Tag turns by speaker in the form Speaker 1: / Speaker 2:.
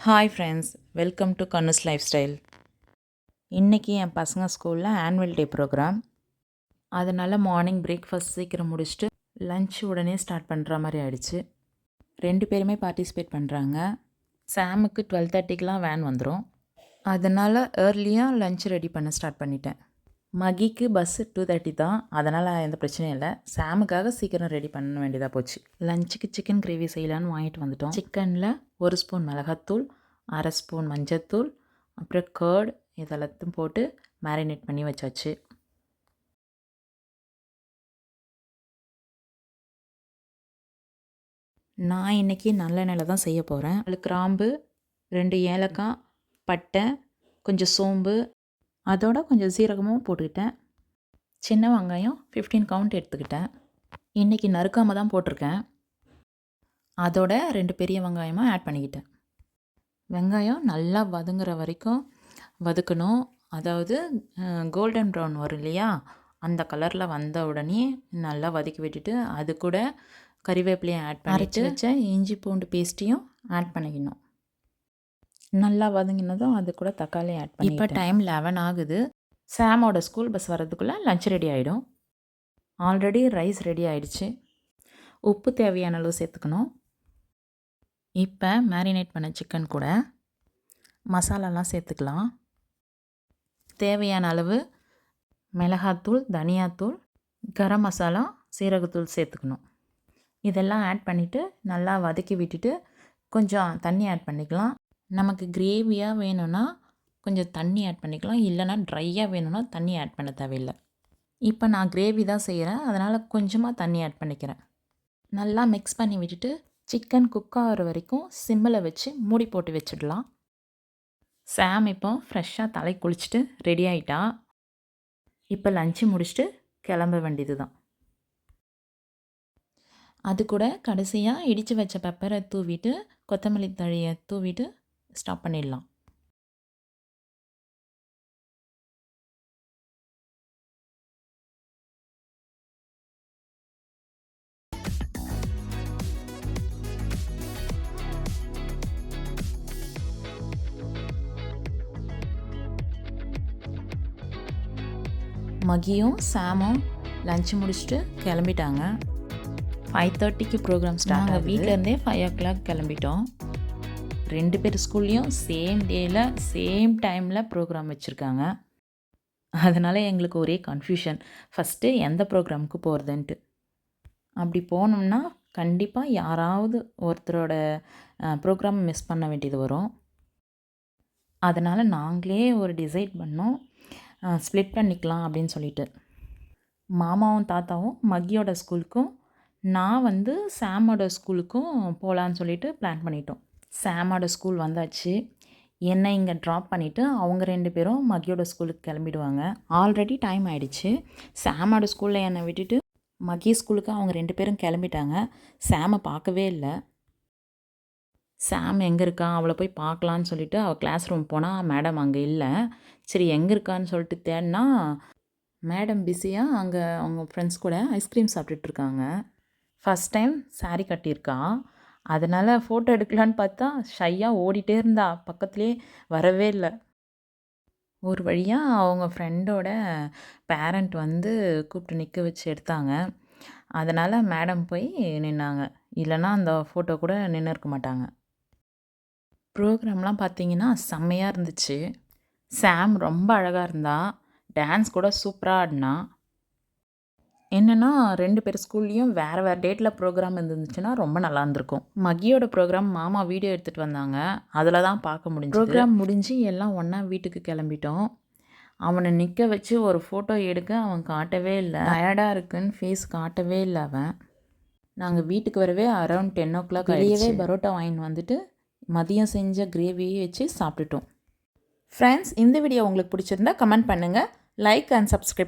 Speaker 1: Hi friends, welcome to Kannu's life style. இன்றைக்கி என் பசங்க ஸ்கூலில் ஆனுவல் டே ப்ரோக்ராம். அதனால் மார்னிங் பிரேக்ஃபாஸ்ட் சீக்கிரம் முடிச்சுட்டு லன்ச் உடனே ஸ்டார்ட் பண்ணுற மாதிரி ஆயிடுச்சு. 2 பேருமே பார்ட்டிசிபேட் பண்ணுறாங்க. சாமுக்கு 12:30க்கெலாம் வேன் வந்துடும். அதனால் ஏர்லியாக லன்ச் ரெடி பண்ண ஸ்டார்ட் பண்ணிட்டேன். மகிக்கு பஸ்ஸு 2:30 தான், அதனால் எந்த பிரச்சனையும் இல்லை. சாமுக்காக சீக்கிரம் ரெடி பண்ண வேண்டியதாக போச்சு. லஞ்சுக்கு சிக்கன் கிரேவி செய்யலான்னு வாங்கிட்டு வந்துட்டோம். சிக்கனில் 1 ஸ்பூன் மிளகாத்தூள், 1/2 ஸ்பூன் மஞ்சத்தூள், அப்புறம் கர்ட் இதெல்லாத்தையும் போட்டு மேரினேட் பண்ணி வச்சாச்சு. நான் இன்றைக்கி நல்லெண்ணெயில் தான் செய்ய போகிறேன். அதில் கிராம்பு, 2 ஏலக்காய், பட்டை, கொஞ்சம் சோம்பு, அதோட கொஞ்சம் சீரகமும் போட்டுக்கிட்டேன். சின்ன வெங்காயம் 15 கவுண்ட் எடுத்துக்கிட்டேன். இன்றைக்கி நறுக்காமல் தான் போட்டிருக்கேன். அதோட 2 பெரிய வெங்காயமாக ஆட் பண்ணிக்கிட்டேன். வெங்காயம் நல்லா வதங்குற வரைக்கும் வதக்கணும். அதாவது கோல்டன் ப்ரௌன் வரும் இல்லையா, அந்த கலரில் வந்த உடனே நல்லா வதக்கி விட்டுட்டு அது கூட கறிவேப்பிலையும் ஆட் பண்ணிட்டு வச்ச இஞ்சி பூண்டு பேஸ்ட்டையும் ஆட் பண்ணிக்கணும். நல்லா வதங்கினதும் அது கூட தக்காளி ஆட் பண்ணி. இப்போ டைம் 11 ஆகுது. சாமோட ஸ்கூல் பஸ் வர்றதுக்குள்ளே லஞ்ச் ரெடி ஆகிடும். ஆல்ரெடி ரைஸ் ரெடி ஆகிடுச்சு. உப்பு தேவையான அளவு சேர்த்துக்கணும். இப்போ மேரினேட் பண்ண சிக்கன் கூட மசாலாலாம் சேர்த்துக்கலாம். தேவையான அளவு மிளகாத்தூள், தனியாத்தூள், கரம் மசாலா, சீரகத்தூள் சேர்த்துக்கணும். இதெல்லாம் ஆட் பண்ணிவிட்டு நல்லா வதக்கி விட்டுட்டு கொஞ்சம் தண்ணி ஆட் பண்ணிக்கலாம். நமக்கு கிரேவியாக வேணும்னா கொஞ்சம் தண்ணி ஆட் பண்ணிக்கலாம், இல்லைனா ட்ரையாக வேணும்னா தண்ணி ஆட் பண்ண தேவையில்லை. இப்போ நான் கிரேவி தான் செய்கிறேன், அதனால் கொஞ்சமாக தண்ணி ஆட் பண்ணிக்கிறேன். நல்லா மிக்ஸ் பண்ணி விட்டுட்டு சிக்கன் குக் ஆகிற வரைக்கும் சிம்மில் வச்சு மூடி போட்டு வச்சிடலாம். சாம் இப்போ ஃப்ரெஷ்ஷாக தலை குளிச்சுட்டு ரெடி ஆகிட்டா. இப்போ லஞ்சு முடிச்சுட்டு கிளம்ப வேண்டியது தான். அது கூட கடைசியாக இடித்து வச்ச பெப்பரை தூவிட்டு கொத்தமல்லி தழையை தூவிட்டு ஸ்டாப் பண்ணிடலாம். மகியும் சாமும் லஞ்சு முடிச்சுட்டு கிளம்பிட்டாங்க. 5:30க்கு ப்ரோக்ராம் ஸ்டார்ட் ஆகுது. வீட்டிலேருந்தே 5 o'clock கிளம்பிட்டோம். 2 பேர் ஸ்கூல்லையும் சேம் டேயில் சேம் டைமில் ப்ரோக்ராம் வச்சுருக்காங்க. அதனால் எங்களுக்கு ஒரே கன்ஃபியூஷன், ஃபஸ்ட்டு எந்த ப்ரோக்ராமுக்கு போகிறதுன்ட்டு. அப்படி போனோம்னா கண்டிப்பாக யாராவது ஒருத்தரோட ப்ரோக்ராம் மிஸ் பண்ண வேண்டியது வரும். அதனால் நாங்களே ஒரு டிசைட் பண்ணோம், ஸ்ப்ளிட் பண்ணிக்கலாம் அப்படின்னு சொல்லிட்டு. மாமாவும் தாத்தாவும் மகியோட ஸ்கூலுக்கும், நான் வந்து சாமோட ஸ்கூலுக்கும் போகலான்னு சொல்லிட்டு பிளான் பண்ணிட்டோம். சாமோட ஸ்கூல் வந்தாச்சு. என்னை இங்கே ட்ராப் பண்ணிவிட்டு அவங்க 2 பேரும் மகியோட ஸ்கூலுக்கு கிளம்பிடுவாங்க. ஆல்ரெடி டைம் ஆகிடுச்சு. சாமோட ஸ்கூலில் என்னை விட்டுட்டு மகி ஸ்கூலுக்கு அவங்க 2 பேரும் கிளம்பிட்டாங்க. சாமை பார்க்கவே இல்லை. சாம் எங்கே இருக்கா, அவளை போய் பார்க்கலான்னு சொல்லிவிட்டு அவள் கிளாஸ் ரூம் போனால் மேடம் அங்கே இல்லை. சரி எங்கே இருக்கான்னு சொல்லிட்டு தேடினா மேடம் பிஸியாக அங்கே அவங்க ஃப்ரெண்ட்ஸ் கூட ஐஸ்கிரீம் சாப்பிட்டுட்ருக்காங்க. ஃபஸ்ட் டைம் சாரீ கட்டியிருக்கா, அதனால் ஃபோட்டோ எடுக்கலான்னு பார்த்தா ஷையாக ஓடிட்டே இருந்தா, பக்கத்துலேயே வரவே இல்லை. ஒரு வழியாக அவங்க ஃப்ரெண்டோட பேரண்ட் வந்து கூப்பிட்டு நிற்க வச்சு எடுத்தாங்க. அதனால் மேடம் போய் நின்னாங்க, இல்லைன்னா அந்த ஃபோட்டோ கூட நின்று இருக்க மாட்டாங்க. ப்ரோக்ராம்லாம் பார்த்திங்கன்னா செம்மையாக இருந்துச்சு. சாம் ரொம்ப அழகாக இருந்தா, டான்ஸ் கூட சூப்பராக ஆடினா. என்னென்னா 2 பேர் ஸ்கூல்லையும் வேறு வேறு டேட்டில் ப்ரோக்ராம் இருந்துச்சுன்னா ரொம்ப நல்லா இருந்திருக்கும். மகியோட ப்ரோக்ராம் மாமா வீடியோ எடுத்துகிட்டு வந்தாங்க, அதில் தான் பார்க்க முடிஞ்சு. ப்ரோக்ராம் முடிஞ்சு எல்லாம் ஒன்றா வீட்டுக்கு கிளம்பிட்டோம். அவனை நிற்க வச்சு ஒரு ஃபோட்டோ எடுக்க அவன் காட்டவே இல்லை. டயர்டாக இருக்குன்னு ஃபேஸ் காட்டவே இல்லை அவன். நாங்கள் வீட்டுக்கு வரவே அரௌண்ட் 10 o'clock வெளியவே பரோட்டா வாங்கின்னு வந்துட்டு மதியம் செஞ்ச கிரேவியை வச்சு சாப்பிட்டுட்டோம். ஃப்ரெண்ட்ஸ், இந்த வீடியோ உங்களுக்கு பிடிச்சிருந்தா கமெண்ட் பண்ணுங்கள், லைக் அண்ட் சப்ஸ்கிரைப்.